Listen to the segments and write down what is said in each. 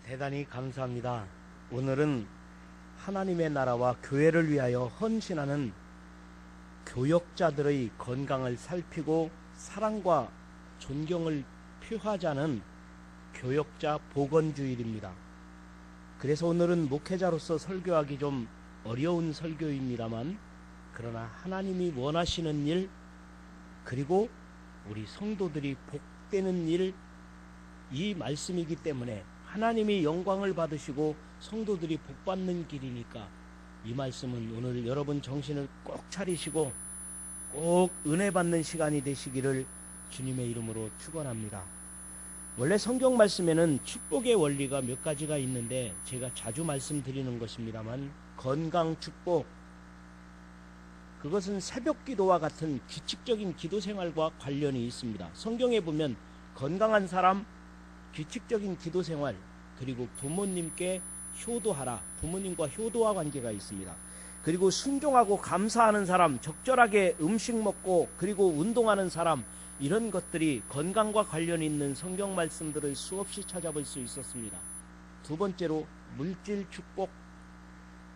대단히 감사합니다. 오늘은 하나님의 나라와 교회를 위하여 헌신하는 교역자들의 건강을 살피고 사랑과 존경을 표하자는 교역자 복원주일입니다. 그래서 오늘은 목회자로서 설교하기 좀 어려운 설교입니다만, 그러나 하나님이 원하시는 일, 그리고 우리 성도들이 복되는 일, 이 말씀이기 때문에 하나님이 영광을 받으시고 성도들이 복받는 길이니까 이 말씀은 오늘 여러분 정신을 꼭 차리시고 꼭 은혜 받는 시간이 되시기를 주님의 이름으로 축원합니다. 원래 성경 말씀에는 축복의 원리가 몇 가지가 있는데 제가 자주 말씀드리는 것입니다만, 건강 축복, 그것은 새벽 기도와 같은 규칙적인 기도 생활과 관련이 있습니다. 성경에 보면 건강한 사람, 규칙적인 기도 생활, 그리고 부모님께 효도하라, 부모님과 효도와 관계가 있습니다. 그리고 순종하고 감사하는 사람, 적절하게 음식 먹고 그리고 운동하는 사람, 이런 것들이 건강과 관련이 있는 성경 말씀들을 수없이 찾아볼 수 있었습니다. 두 번째로 물질 축복,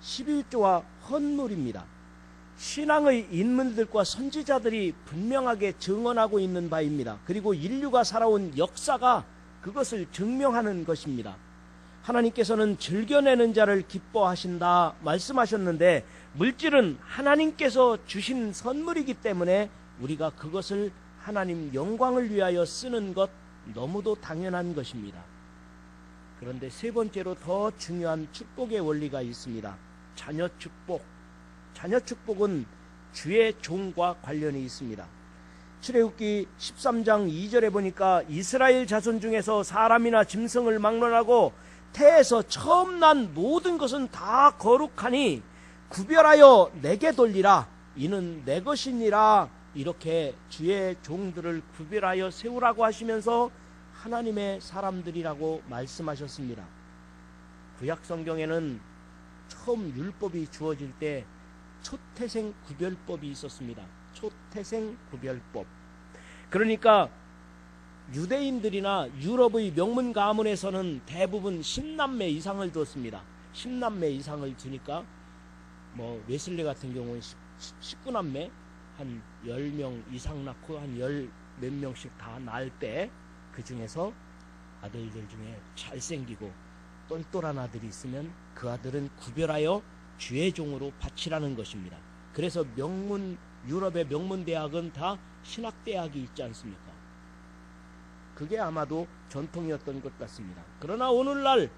11조와 헌물입니다. 신앙의 인물들과 선지자들이 분명하게 증언하고 있는 바입니다. 그리고 인류가 살아온 역사가 그것을 증명하는 것입니다. 하나님께서는 즐겨내는 자를 기뻐하신다 말씀하셨는데, 물질은 하나님께서 주신 선물이기 때문에 우리가 그것을 하나님 영광을 위하여 쓰는 것 너무도 당연한 것입니다. 그런데 세 번째로 더 중요한 축복의 원리가 있습니다. 자녀 축복. 자녀 축복은 주의 종과 관련이 있습니다. 출애굽기 13장 2절에 보니까 이스라엘 자손 중에서 사람이나 짐승을 막론하고 태에서 처음 난 모든 것은 다 거룩하니 구별하여 내게 돌리라, 이는 내 것이니라. 이렇게 주의 종들을 구별하여 세우라고 하시면서 하나님의 사람들이라고 말씀하셨습니다. 구약 성경에는 처음 율법이 주어질 때 초태생 구별법이 있었습니다. 초태생 구별법. 그러니까 유대인들이나 유럽의 명문 가문에서는 대부분 10남매 이상을 두었습니다. 10남매 이상을 두니까 웨슬리 같은 경우는 19남매 한 10명 이상 낳고 한 10 몇 명씩 다 낳을 때, 그 중에서 아들들 중에 잘생기고 똘똘한 아들이 있으면 그 아들은 구별하여 주의 종으로 바치라는 것입니다. 그래서 유럽의 명문 대학은 다 신학대학이 있지 않습니까? 그게 아마도 전통이었던 것 같습니다. 그러나 오늘날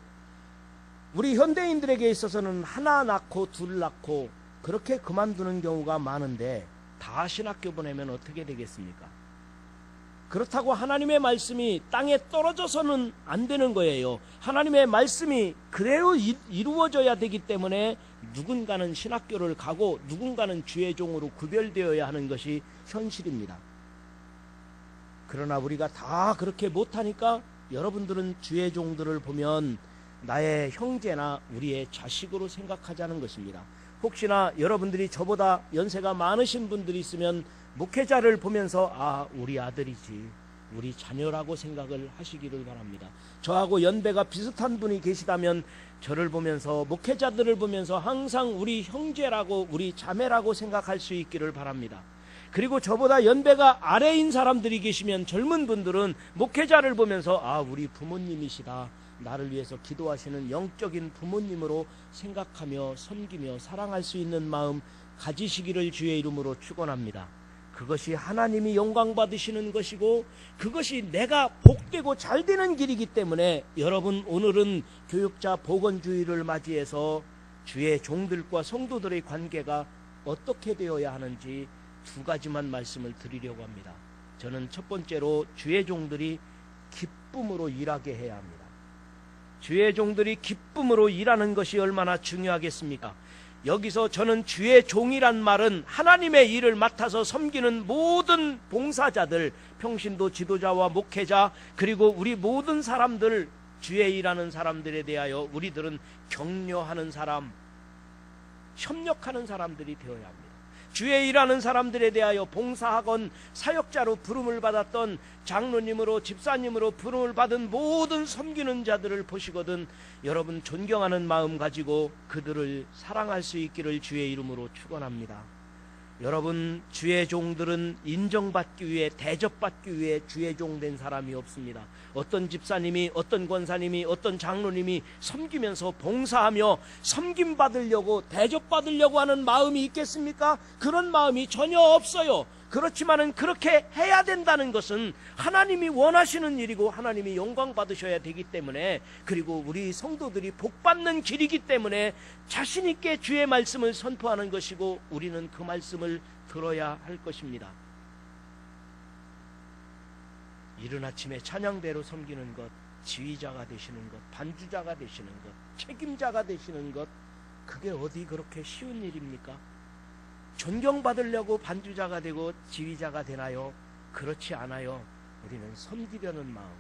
우리 현대인들에게 있어서는 하나 낳고 둘 낳고 그렇게 그만두는 경우가 많은데, 다 신학교 보내면 어떻게 되겠습니까? 그렇다고 하나님의 말씀이 땅에 떨어져서는 안 되는 거예요. 하나님의 말씀이 그대로 이루어져야 되기 때문에 누군가는 신학교를 가고 누군가는 주의 종으로 구별되어야 하는 것이 현실입니다. 그러나 우리가 다 그렇게 못하니까 여러분들은 주의 종들을 보면 나의 형제나 우리의 자식으로 생각하자는 것입니다. 혹시나 여러분들이 저보다 연세가 많으신 분들이 있으면 목회자를 보면서 우리 아들이지, 우리 자녀라고 생각을 하시기를 바랍니다. 저하고 연배가 비슷한 분이 계시다면 저를 보면서, 목회자들을 보면서 항상 우리 형제라고, 우리 자매라고 생각할 수 있기를 바랍니다. 그리고 저보다 연배가 아래인 사람들이 계시면, 젊은 분들은 목회자를 보면서 우리 부모님이시다, 나를 위해서 기도하시는 영적인 부모님으로 생각하며 섬기며 사랑할 수 있는 마음 가지시기를 주의 이름으로 축원합니다. 그것이 하나님이 영광 받으시는 것이고 그것이 내가 복되고 잘되는 길이기 때문에, 여러분 오늘은 교육자 복원주의를 맞이해서 주의 종들과 성도들의 관계가 어떻게 되어야 하는지 두 가지만 말씀을 드리려고 합니다. 저는 첫 번째로 주의 종들이 기쁨으로 일하게 해야 합니다. 주의 종들이 기쁨으로 일하는 것이 얼마나 중요하겠습니까? 여기서 저는 주의 종이란 말은 하나님의 일을 맡아서 섬기는 모든 봉사자들, 평신도 지도자와 목회자, 그리고 우리 모든 사람들, 주의 일하는 사람들에 대하여 우리들은 격려하는 사람, 협력하는 사람들이 되어야 합니다. 주의 일하는 사람들에 대하여 봉사하건 사역자로 부름을 받았던 장로님으로 집사님으로 부름을 받은 모든 섬기는 자들을 보시거든 여러분 존경하는 마음 가지고 그들을 사랑할 수 있기를 주의 이름으로 축원합니다. 여러분 주의 종들은 인정받기 위해 대접받기 위해 주의 종 된 사람이 없습니다. 어떤 집사님이 어떤 권사님이 어떤 장로님이 섬기면서 봉사하며 섬김받으려고 대접받으려고 하는 마음이 있겠습니까? 그런 마음이 전혀 없어요. 그렇지만은 그렇게 해야 된다는 것은 하나님이 원하시는 일이고 하나님이 영광 받으셔야 되기 때문에 그리고 우리 성도들이 복받는 길이기 때문에 자신 있게 주의 말씀을 선포하는 것이고 우리는 그 말씀을 들어야 할 것입니다. 이른 아침에 찬양대로 섬기는 것, 지휘자가 되시는 것, 반주자가 되시는 것, 책임자가 되시는 것, 그게 어디 그렇게 쉬운 일입니까? 존경받으려고 반주자가 되고 지휘자가 되나요? 그렇지 않아요. 우리는 섬기려는 마음,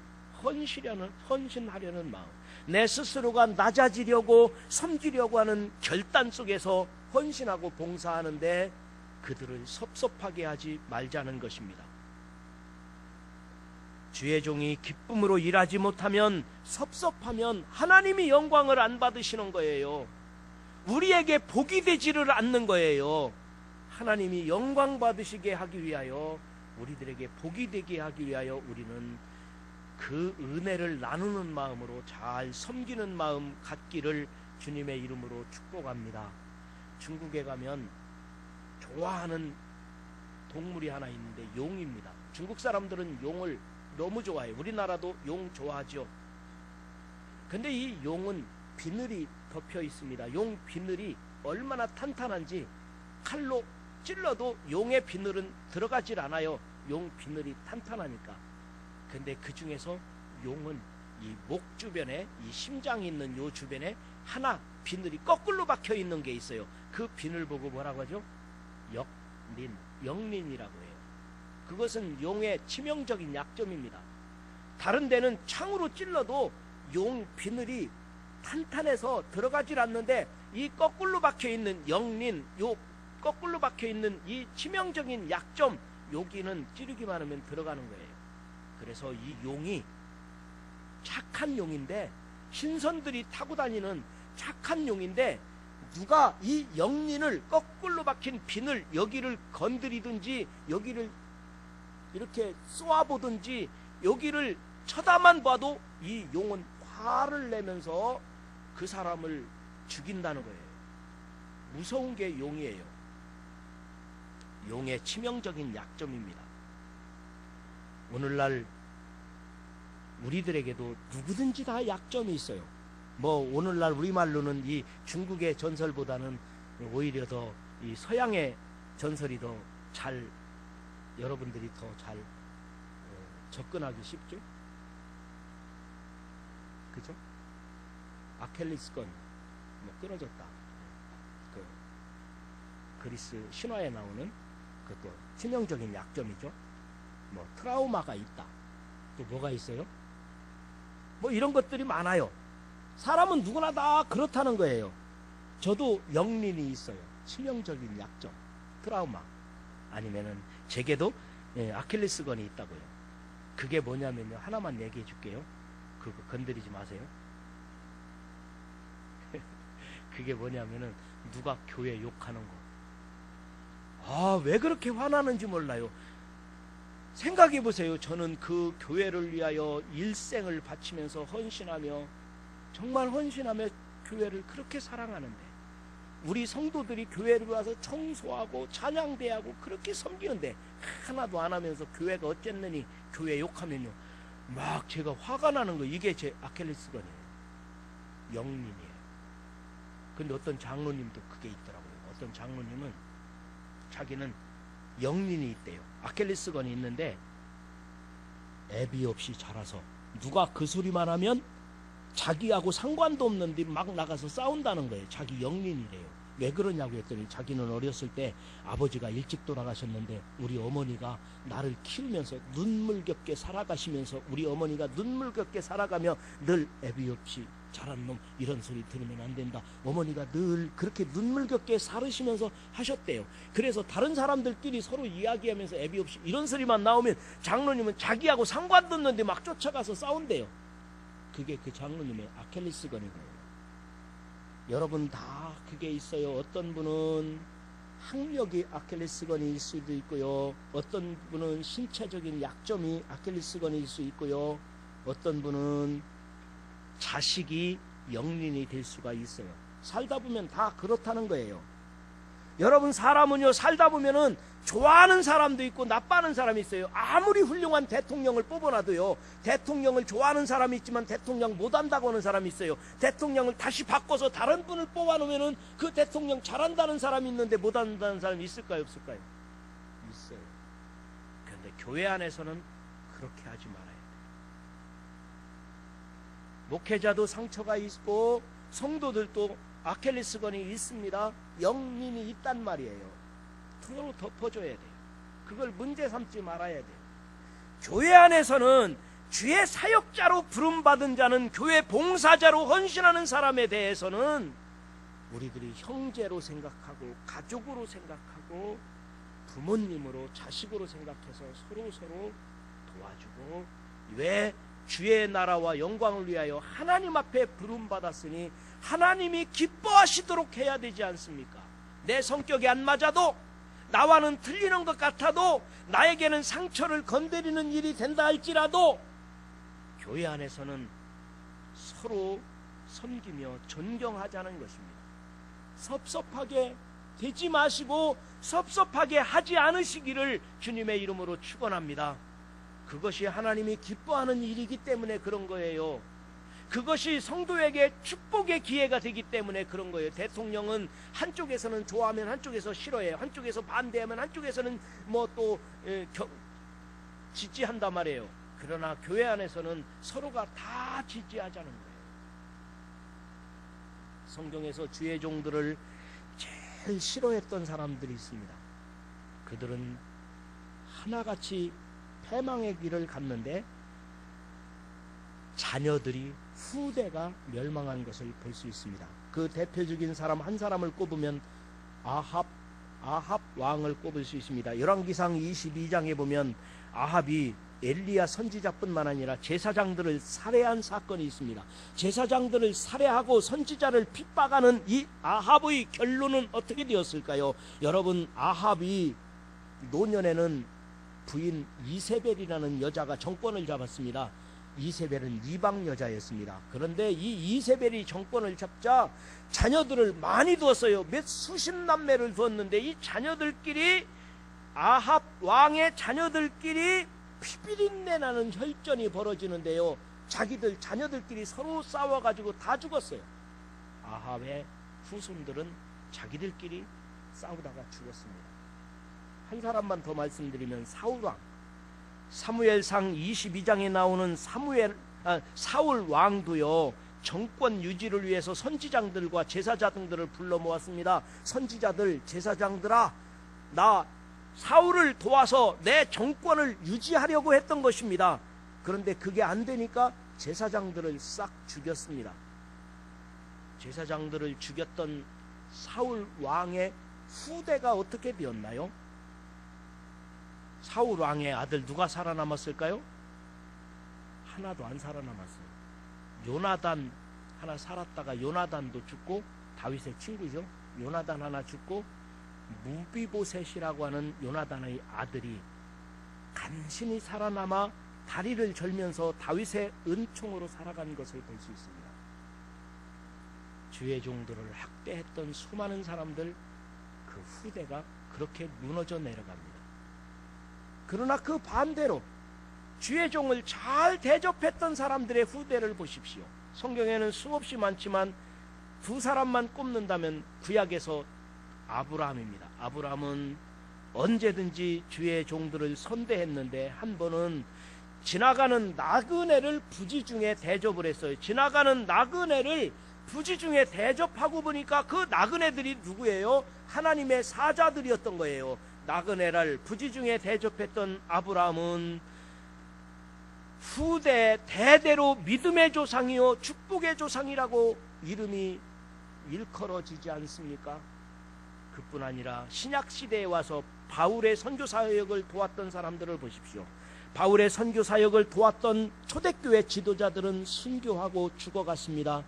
헌신하려는 마음, 내 스스로가 낮아지려고 섬기려고 하는 결단 속에서 헌신하고 봉사하는데 그들을 섭섭하게 하지 말자는 것입니다. 주의 종이 기쁨으로 일하지 못하면 섭섭하면 하나님이 영광을 안 받으시는 거예요. 우리에게 복이 되지를 않는 거예요. 하나님이 영광 받으시게 하기 위하여 우리들에게 복이 되게 하기 위하여 우리는 그 은혜를 나누는 마음으로 잘 섬기는 마음 갖기를 주님의 이름으로 축복합니다. 중국에 가면 좋아하는 동물이 하나 있는데 용입니다. 중국 사람들은 용을 너무 좋아해요. 우리나라도 용 좋아하죠. 근데 이 용은 비늘이 덮여 있습니다. 용 비늘이 얼마나 탄탄한지 칼로 찔러도 용의 비늘은 들어가질 않아요. 용 비늘이 탄탄하니까. 근데 그 중에서 용은 이 목 주변에 이 심장이 있는 요 주변에 하나 비늘이 거꾸로 박혀 있는 게 있어요. 그 비늘 보고 뭐라고 하죠? 영린이라고 해요. 그것은 용의 치명적인 약점입니다. 다른 데는 창으로 찔러도 용 비늘이 탄탄해서 들어가질 않는데 이 거꾸로 박혀 있는 영린, 요 거꾸로 박혀 있는 이 치명적인 약점, 여기는 찌르기만 하면 들어가는 거예요. 그래서 이 용이 착한 용인데, 신선들이 타고 다니는 착한 용인데, 누가 이 영린을 거꾸로 박힌 비늘 여기를 건드리든지 여기를 이렇게 쏘아보든지 여기를 쳐다만 봐도 이 용은 화를 내면서 그 사람을 죽인다는 거예요. 무서운 게 용이에요. 용의 치명적인 약점입니다. 오늘날 우리들에게도 누구든지 다 약점이 있어요. 뭐 오늘날 우리말로는 이 중국의 전설보다는 오히려 더 이 서양의 전설이 더 잘, 여러분들이 더 잘 접근하기 쉽죠? 그죠? 아킬레스건 뭐 끊어졌다. 그 그리스 신화에 나오는 그것도 치명적인 약점이죠. 뭐 트라우마가 있다. 또 뭐가 있어요? 뭐 이런 것들이 많아요. 사람은 누구나 다 그렇다는 거예요. 저도 영린이 있어요. 치명적인 약점, 트라우마. 아니면은 제게도 아킬레스건이 있다고요. 그게 뭐냐면요. 하나만 얘기해 줄게요. 그거 건드리지 마세요. 그게 뭐냐면은 누가 교회 욕하는 거. 아, 왜 그렇게 화나는지 몰라요. 생각해 보세요. 저는 그 교회를 위하여 일생을 바치면서 헌신하며 정말 헌신하며 교회를 그렇게 사랑하는데 우리 성도들이 교회를 와서 청소하고 찬양대하고 그렇게 섬기는데 하나도 안 하면서 교회가 어쨌느니 교회 욕하면요 막 제가 화가 나는 거. 이게 제 아킬레스건이에요. 영린이에요. 근데 어떤 장로님도 그게 있더라고요. 어떤 장로님은 자기는 영린이 있대요. 아킬레스건이 있는데 애비 없이 자라서 누가 그 소리만 하면 자기하고 상관도 없는데 막 나가서 싸운다는 거예요. 자기 영린이래요. 왜 그러냐고 했더니 자기는 어렸을 때 아버지가 일찍 돌아가셨는데 우리 어머니가 나를 키우면서 눈물겹게 살아가시면서 우리 어머니가 눈물겹게 살아가며 늘 애비 없이 자란 놈 이런 소리 들으면 안 된다. 어머니가 늘 그렇게 눈물겹게 살으시면서 하셨대요. 그래서 다른 사람들끼리 서로 이야기하면서 애비 없이 이런 소리만 나오면 장로님은 자기하고 상관도 없는데 막 쫓아가서 싸운대요. 그게 그 장로님의 아킬레스건이거든요. 여러분 다 그게 있어요. 어떤 분은 학력이 아킬레스건일 수도 있고요. 어떤 분은 신체적인 약점이 아킬레스건일 수 있고요. 어떤 분은 자식이 영린이 될 수가 있어요. 살다 보면 다 그렇다는 거예요. 여러분 사람은요 살다 보면은 좋아하는 사람도 있고 나빠하는 사람이 있어요. 아무리 훌륭한 대통령을 뽑아놔도요 대통령을 좋아하는 사람이 있지만 대통령 못한다고 하는 사람이 있어요. 대통령을 다시 바꿔서 다른 분을 뽑아놓으면은 그 대통령 잘한다는 사람이 있는데 못한다는 사람이 있을까요 없을까요? 있어요. 그런데 교회 안에서는 그렇게 하지 말아요. 목회자도 상처가 있고 성도들도 아킬레스건이 있습니다. 영린이 있단 말이에요. 서로 덮어줘야 돼요. 그걸 문제 삼지 말아야 돼요. 교회 안에서는 주의 사역자로 부름받은 자는 교회 봉사자로 헌신하는 사람에 대해서는 우리들이 형제로 생각하고 가족으로 생각하고 부모님으로 자식으로 생각해서 서로 도와주고 왜 주의 나라와 영광을 위하여 하나님 앞에 부름받았으니 하나님이 기뻐하시도록 해야 되지 않습니까? 내 성격이 안 맞아도 나와는 틀리는 것 같아도 나에게는 상처를 건드리는 일이 된다 할지라도 교회 안에서는 서로 섬기며 존경하자는 것입니다. 섭섭하게 되지 마시고 섭섭하게 하지 않으시기를 주님의 이름으로 축원합니다. 그것이 하나님이 기뻐하는 일이기 때문에 그런 거예요. 그것이 성도에게 축복의 기회가 되기 때문에 그런 거예요. 대통령은 한쪽에서는 좋아하면 한쪽에서 싫어해요. 한쪽에서 반대하면 한쪽에서는 뭐 또 지지한단 말이에요. 그러나 교회 안에서는 서로가 다 지지하자는 거예요. 성경에서 주의 종들을 제일 싫어했던 사람들이 있습니다. 그들은 하나같이 패망의 길을 갔는데 자녀들이 후대가 멸망한 것을 볼 수 있습니다. 그 대표적인 사람 한 사람을 꼽으면 아합 왕을 꼽을 수 있습니다. 열왕기상 22장에 보면 아합이 엘리야 선지자뿐만 아니라 제사장들을 살해한 사건이 있습니다. 제사장들을 살해하고 선지자를 핍박하는 이 아합의 결론은 어떻게 되었을까요? 여러분 아합이 노년에는 부인 이세벨이라는 여자가 정권을 잡았습니다. 이세벨은 이방 여자였습니다. 그런데 이 이세벨이 정권을 잡자 자녀들을 많이 두었어요. 몇 수십 남매를 두었는데 이 자녀들끼리 아합 왕의 자녀들끼리 피비린내 나는 혈전이 벌어지는데요. 자기들 자녀들끼리 서로 싸워가지고 다 죽었어요. 아합의 후손들은 자기들끼리 싸우다가 죽었습니다. 한 사람만 더 말씀드리면 사울왕, 사무엘상 22장에 나오는 사울 왕도요 정권 유지를 위해서 선지장들과 제사장들을 불러 모았습니다. 선지자들, 제사장들아, 나 사울을 도와서 내 정권을 유지하려고 했던 것입니다. 그런데 그게 안 되니까 제사장들을 싹 죽였습니다. 제사장들을 죽였던 사울 왕의 후대가 어떻게 되었나요? 사울 왕의 아들 누가 살아남았을까요? 하나도 안 살아남았어요. 요나단 하나 살았다가 요나단도 죽고, 다윗의 친구죠. 요나단 하나 죽고, 무비보셋이라고 하는 요나단의 아들이 간신히 살아남아 다리를 절면서 다윗의 은총으로 살아간 것을 볼 수 있습니다. 주의 종들을 학대했던 수많은 사람들, 그 후대가 그렇게 무너져 내려갑니다. 그러나 그 반대로 주의 종을 잘 대접했던 사람들의 후대를 보십시오. 성경에는 수없이 많지만 두 사람만 꼽는다면 구약에서 아브라함입니다. 아브라함은 언제든지 주의 종들을 선대했는데 한 번은 지나가는 나그네를 부지중에 대접을 했어요. 지나가는 나그네를 부지 중에 대접하고 보니까 그 나그네들이 누구예요? 하나님의 사자들이었던 거예요. 나그네를 부지 중에 대접했던 아브라함은 후대 대대로 믿음의 조상이요 축복의 조상이라고 이름이 일컬어지지 않습니까? 그뿐 아니라 신약시대에 와서 바울의 선교 사역을 도왔던 사람들을 보십시오. 바울의 선교 사역을 도왔던 초대교회 지도자들은 순교하고 죽어갔습니다.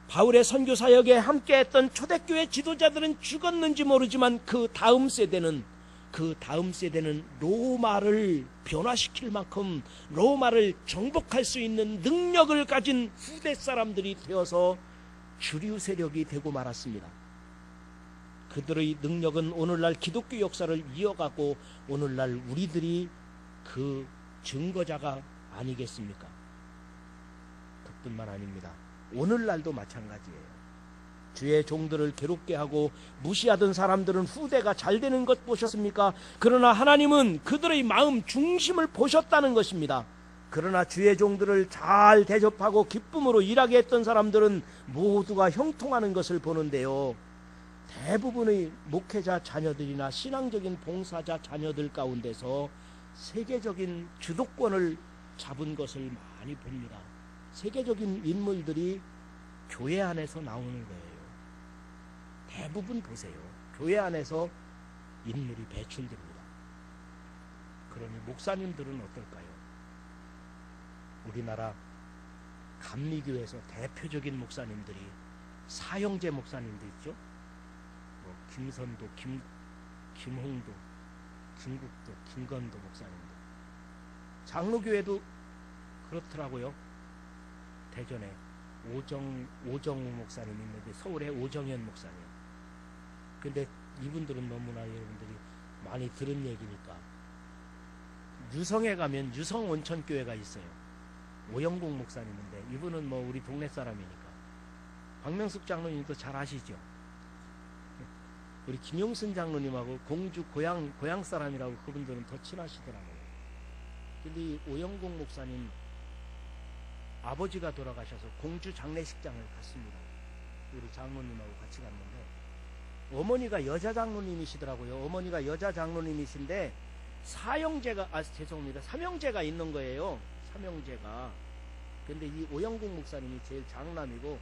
바울의 선교 사역에 함께했던 초대교회 지도자들은 죽었는지 모르지만 그 다음 세대는 로마를 변화시킬 만큼 로마를 정복할 수 있는 능력을 가진 후대 사람들이 되어서 주류 세력이 되고 말았습니다. 그들의 능력은 오늘날 기독교 역사를 이어가고 오늘날 우리들이 그 증거자가 아니겠습니까? 그뿐만 아닙니다. 오늘날도 마찬가지예요. 주의 종들을 괴롭게 하고 무시하던 사람들은 후대가 잘 되는 것 보셨습니까? 그러나 하나님은 그들의 마음 중심을 보셨다는 것입니다. 그러나 주의 종들을 잘 대접하고 기쁨으로 일하게 했던 사람들은 모두가 형통하는 것을 보는데요. 대부분의 목회자 자녀들이나 신앙적인 봉사자 자녀들 가운데서 세계적인 주도권을 잡은 것을 많이 봅니다. 세계적인 인물들이 교회 안에서 나오는 거예요. 대부분 보세요. 교회 안에서 인물이 배출됩니다. 그러니 목사님들은 어떨까요? 우리나라 감리교에서 대표적인 목사님들이 사형제 목사님도 있죠. 뭐 김선도, 김홍도, 김국도, 김건도 목사님들. 장로교회도 그렇더라고요. 대전에 오정우 목사님 있는데 서울에 오정현 목사님. 근데 이분들은 너무나 여러분들이 많이 들은 얘기니까. 유성에 가면 유성온천교회가 있어요. 오영국 목사님인데 이분은 뭐 우리 동네 사람이니까. 박명숙 장로님도 잘 아시죠? 우리 김용순 장로님하고 공주 고향 사람이라고 그분들은 더 친하시더라고요. 근데 이 오영국 목사님 아버지가 돌아가셔서 공주 장례식장을 갔습니다. 우리 장로님하고 같이 갔는데 어머니가 여자 장로님이시더라고요. 어머니가 여자 장로님이신데 삼형제가 있는 거예요. 삼형제가. 근데 이 오영국 목사님이 제일 장남이고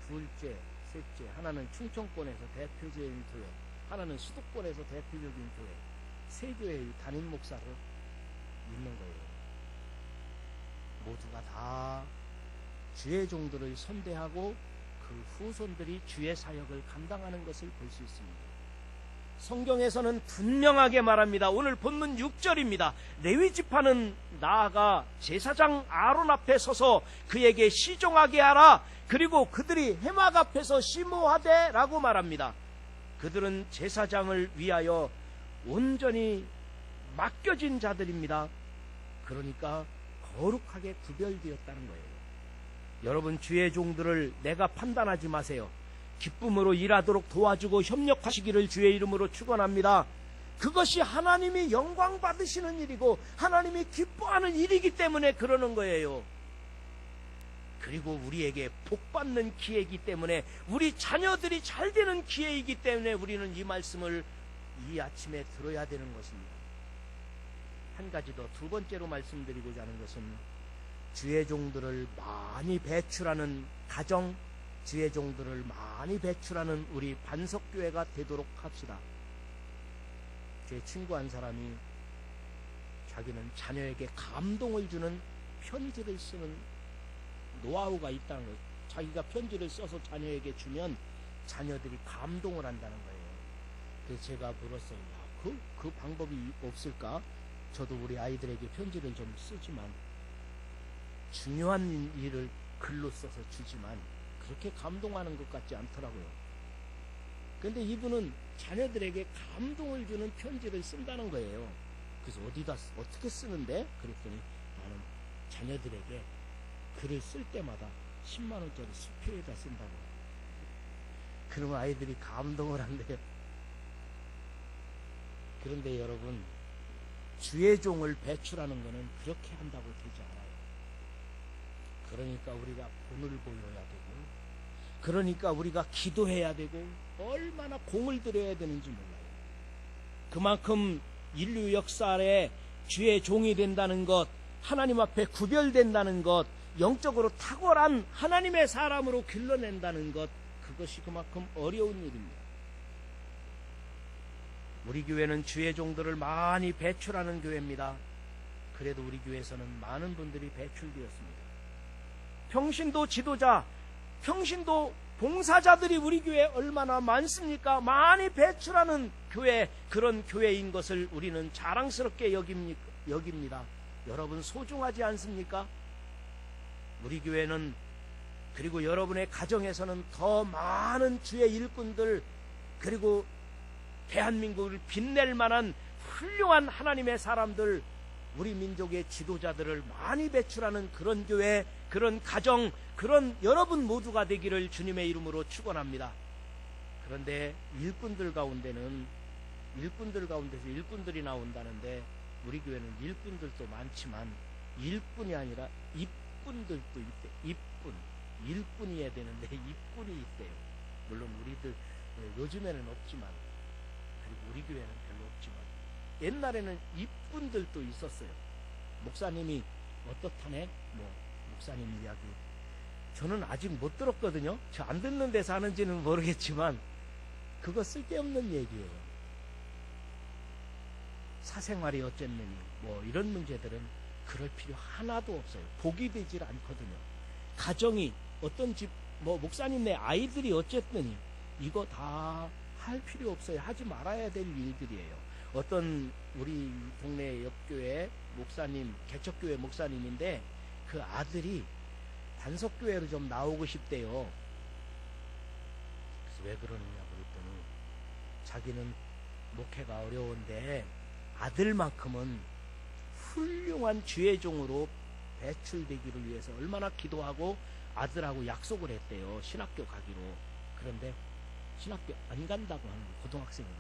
둘째, 셋째, 하나는 충청권에서 대표적인 교회, 하나는 수도권에서 대표적인 교회, 세 교회의 담임 목사로 있는 거예요. 모두가 다 주의 종들을 선대하고 그 후손들이 주의 사역을 감당하는 것을 볼 수 있습니다. 성경에서는 분명하게 말합니다. 오늘 본문 6절입니다. 레위 지파는 나아가 제사장 아론 앞에 서서 그에게 시종하게 하라. 그리고 그들이 해막 앞에서 심호하되 라고 말합니다. 그들은 제사장을 위하여 온전히 맡겨진 자들입니다. 그러니까 거룩하게 구별되었다는 거예요. 여러분, 주의 종들을 내가 판단하지 마세요. 기쁨으로 일하도록 도와주고 협력하시기를 주의 이름으로 축원합니다. 그것이 하나님이 영광 받으시는 일이고 하나님이 기뻐하는 일이기 때문에 그러는 거예요. 그리고 우리에게 복받는 기회이기 때문에, 우리 자녀들이 잘 되는 기회이기 때문에 우리는 이 말씀을 이 아침에 들어야 되는 것입니다. 한 가지 더, 두 번째로 말씀드리고자 하는 것은 주의 종들을 많이 배출하는 가정, 주의 종들을 많이 배출하는 우리 반석교회가 되도록 합시다. 제 친구 한 사람이 자기는 자녀에게 감동을 주는 편지를 쓰는 노하우가 있다는 거예요. 자기가 편지를 써서 자녀에게 주면 자녀들이 감동을 한다는 거예요. 그래서 제가 물었어요. 그 방법이 없을까? 저도 우리 아이들에게 편지를 좀 쓰지만, 중요한 일을 글로 써서 주지만 그렇게 감동하는 것 같지 않더라고요. 근데 이분은 자녀들에게 감동을 주는 편지를 쓴다는 거예요. 그래서 어떻게 쓰는데? 그랬더니 나는 자녀들에게 글을 쓸 때마다 10만 원짜리 수표에다 쓴다고. 그러면 아이들이 감동을 한대요. 그런데 여러분, 주의 종을 배출하는 것은 그렇게 한다고 되지 않아요. 그러니까 우리가 본을 보여야 되고, 그러니까 우리가 기도해야 되고 얼마나 공을 들여야 되는지 몰라요. 그만큼 인류 역사에 주의 종이 된다는 것, 하나님 앞에 구별된다는 것, 영적으로 탁월한 하나님의 사람으로 길러낸다는 것, 그것이 그만큼 어려운 일입니다. 우리 교회는 주의 종들을 많이 배출하는 교회입니다. 그래도 우리 교회에서는 많은 분들이 배출되었습니다. 평신도 지도자, 평신도 봉사자들이 우리 교회에 얼마나 많습니까? 많이 배출하는 교회, 그런 교회인 것을 우리는 자랑스럽게 여깁니다. 여러분 소중하지 않습니까? 우리 교회는, 그리고 여러분의 가정에서는 더 많은 주의 일꾼들, 그리고 대한민국을 빛낼 만한 훌륭한 하나님의 사람들, 우리 민족의 지도자들을 많이 배출하는 그런 교회, 그런 가정, 그런 여러분 모두가 되기를 주님의 이름으로 축원합니다. 그런데 일꾼들 가운데서 일꾼들이 나온다는데, 우리 교회는 일꾼들도 많지만 일꾼이 아니라 입꾼들도 있대. 일꾼이어야 되는데 입꾼이 있대요. 물론 우리들 요즘에는 없지만, 그리고 우리 교회는 별로 없지만 옛날에는 입꾼들도 있었어요. 목사님이 어떻다네? 목사님 이야기 저는 아직 못 들었거든요. 저 안 듣는 데서 하는지는 모르겠지만 그거 쓸데없는 얘기예요. 사생활이 어쨌느니 이런 문제들은 그럴 필요 하나도 없어요. 복이 되질 않거든요. 가정이 어떤 집 목사님네 아이들이 어쨌느니 이거 다 할 필요 없어요. 하지 말아야 될 일들이에요. 어떤 우리 동네 옆교회 목사님, 개척교회 목사님인데 그 아들이 단속교회로 좀 나오고 싶대요. 그래서 왜 그러느냐 그랬더니 자기는 목회가 어려운데 아들만큼은 훌륭한 주의 종으로 배출되기를 위해서 얼마나 기도하고 아들하고 약속을 했대요. 신학교 가기로. 그런데 신학교 안 간다고 하는 거예요. 고등학생으로.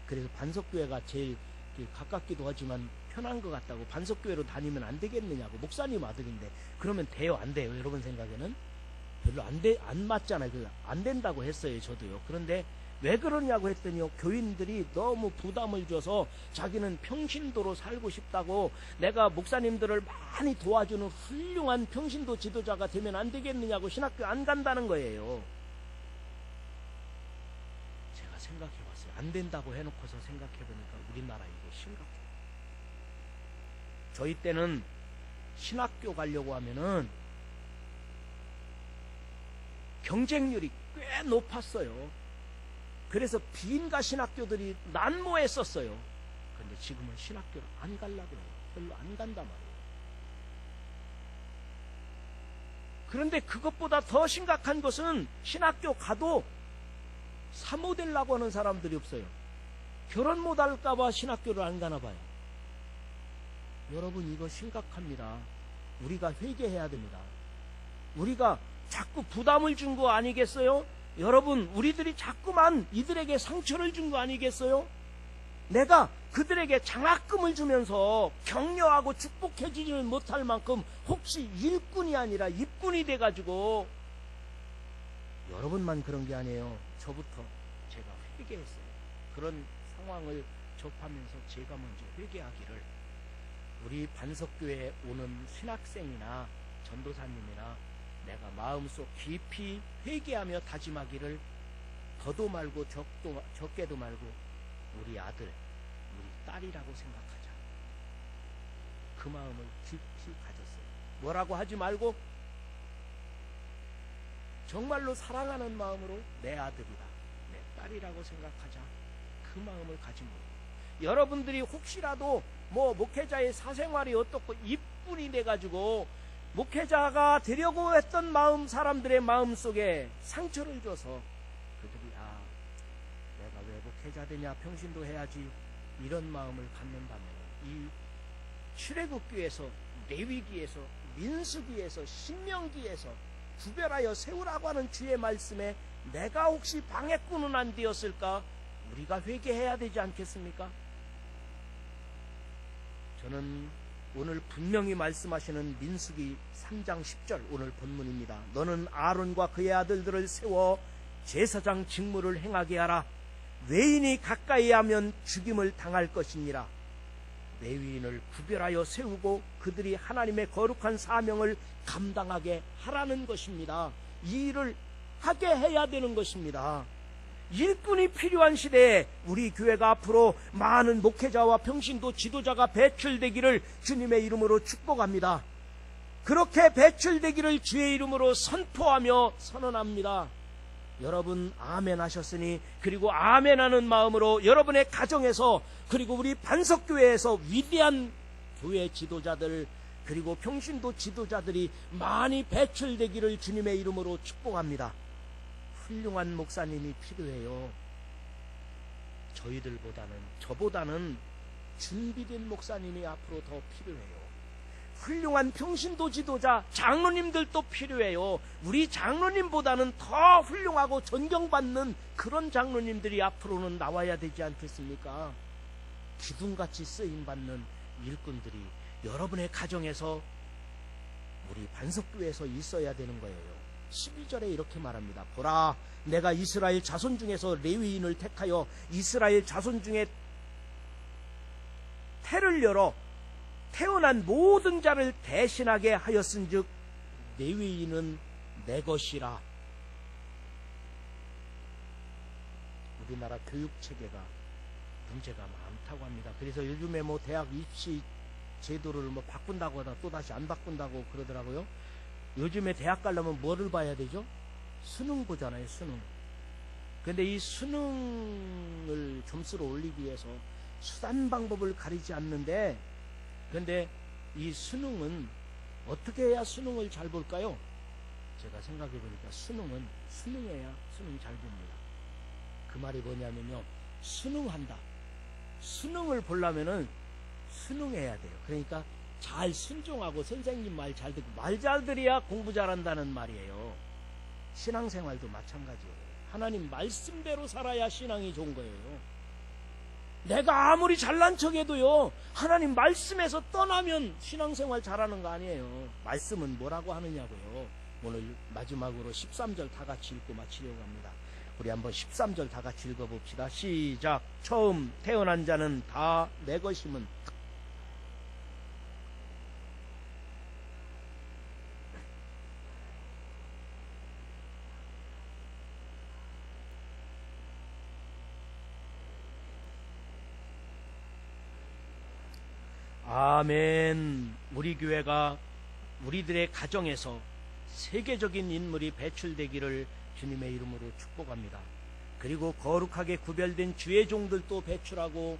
그래서 반석교회가 제일 가깝기도 하지만 편한 것 같다고, 반석교회로 다니면 안 되겠느냐고. 목사님 아들인데 그러면 돼요? 안 돼요? 여러분 생각에는 별로 안 맞잖아요. 안 된다고 했어요. 저도요. 그런데 왜 그러냐고 했더니 교인들이 너무 부담을 줘서 자기는 평신도로 살고 싶다고, 내가 목사님들을 많이 도와주는 훌륭한 평신도 지도자가 되면 안 되겠느냐고 신학교 안 간다는 거예요. 제가 생각해봤어요. 안 된다고 해놓고서 생각해보니까 우리나라 이게 심각해요. 저희 때는 신학교 가려고 하면은 경쟁률이 꽤 높았어요. 그래서 비인가 신학교들이 난무했었어요. 그런데 지금은 신학교를 안 가려고 해요. 별로 안 간단 말이에요. 그런데 그것보다 더 심각한 것은 신학교 가도 사모 되려고 하는 사람들이 없어요. 결혼 못할까봐 신학교를 안 가나 봐요. 여러분 이거 심각합니다. 우리가 회개해야 됩니다. 우리가 자꾸 부담을 준 거 아니겠어요? 여러분 우리들이 자꾸만 이들에게 상처를 준 거 아니겠어요? 내가 그들에게 장학금을 주면서 격려하고 축복해주지는 못할 만큼 혹시 일꾼이 아니라 입꾼이 돼가지고, 여러분만 그런 게 아니에요. 저부터 제가 회개했어요. 그런 상황을 접하면서 제가 먼저 회개하기를, 우리 반석교회에 오는 신학생이나 전도사님이나 내가 마음속 깊이 회개하며 다짐하기를, 더도 말고 적게도 말고 우리 아들, 우리 딸이라고 생각하자. 그 마음을 깊이 가졌어요. 뭐라고 하지 말고 정말로 사랑하는 마음으로 내 아들이다, 내 딸이라고 생각하자. 그 마음을 가짐으로 여러분들이 혹시라도 목회자의 사생활이 어떻고 입분이 돼가지고 목회자가 되려고 했던 마음, 사람들의 마음 속에 상처를 줘서 그들이 내가 왜 목회자 되냐, 평신도 해야지, 이런 마음을 갖는다면 이 출애굽기에서, 레위기에서, 민수기에서, 신명기에서 구별하여 세우라고 하는 주의 말씀에 내가 혹시 방해꾼은 안 되었을까? 우리가 회개해야 되지 않겠습니까? 저는 오늘 분명히 말씀하시는 민수기 3장 10절 오늘 본문입니다. 너는 아론과 그의 아들들을 세워 제사장 직무를 행하게 하라. 외인이 가까이 하면 죽임을 당할 것이니라. 레위인을 구별하여 세우고 그들이 하나님의 거룩한 사명을 감당하게 하라는 것입니다. 이 일을 하게 해야 되는 것입니다. 일꾼이 필요한 시대에 우리 교회가 앞으로 많은 목회자와 평신도 지도자가 배출되기를 주님의 이름으로 축복합니다. 그렇게 배출되기를 주의 이름으로 선포하며 선언합니다. 여러분 아멘 하셨으니, 그리고 아멘 하는 마음으로 여러분의 가정에서, 그리고 우리 반석교회에서 위대한 교회 지도자들, 그리고 평신도 지도자들이 많이 배출되기를 주님의 이름으로 축복합니다. 훌륭한 목사님이 필요해요. 저보다는 준비된 목사님이 앞으로 더 필요해요. 훌륭한 평신도 지도자, 장로님들도 필요해요. 우리 장로님보다는 더 훌륭하고 존경받는 그런 장로님들이 앞으로는 나와야 되지 않겠습니까? 기둥같이 쓰임받는 일꾼들이 여러분의 가정에서, 우리 반석교회에서 있어야 되는 거예요. 12절에 이렇게 말합니다. 보라, 내가 이스라엘 자손 중에서 레위인을 택하여 이스라엘 자손 중에 태를 열어 태어난 모든 자를 대신하게 하였은즉 레위인은 내 것이라. 우리나라 교육체계가 문제가 많다고 합니다. 그래서 요즘에 대학 입시 제도를 바꾼다고 하다 또다시 안 바꾼다고 그러더라고요. 요즘에 대학 가려면 뭐를 봐야 되죠? 수능 보잖아요, 수능. 근데 이 수능을 점수를 올리기 위해서 수단 방법을 가리지 않는데, 근데 이 수능은 어떻게 해야 수능을 잘 볼까요? 제가 생각해 보니까 수능해야 수능 잘 봅니다. 그 말이 뭐냐면요, 수능한다. 수능을 보려면은 수능해야 돼요. 그러니까 잘 순종하고 선생님 말 잘 듣고, 말 잘 들어야 공부 잘한다는 말이에요. 신앙생활도 마찬가지예요. 하나님 말씀대로 살아야 신앙이 좋은 거예요. 내가 아무리 잘난 척해도요, 하나님 말씀에서 떠나면 신앙생활 잘하는 거 아니에요. 말씀은 뭐라고 하느냐고요. 오늘 마지막으로 13절 다 같이 읽고 마치려고 합니다. 우리 한번 13절 다 같이 읽어봅시다. 시작. 처음 태어난 자는 다 내 것임은 아멘. 우리 교회가 우리들의 가정에서 세계적인 인물이 배출되기를 주님의 이름으로 축복합니다. 그리고 거룩하게 구별된 주의 종들도 배출하고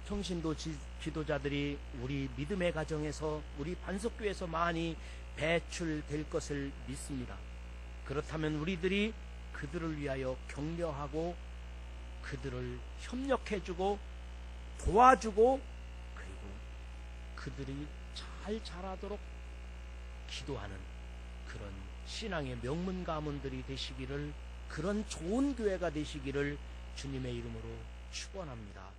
평신도 지도자들이 우리 믿음의 가정에서, 우리 반석교에서 많이 배출될 것을 믿습니다. 그렇다면 우리들이 그들을 위하여 격려하고 그들을 협력해주고 도와주고, 그들이 잘 자라도록 기도하는 그런 신앙의 명문 가문들이 되시기를, 그런 좋은 교회가 되시기를 주님의 이름으로 축원합니다.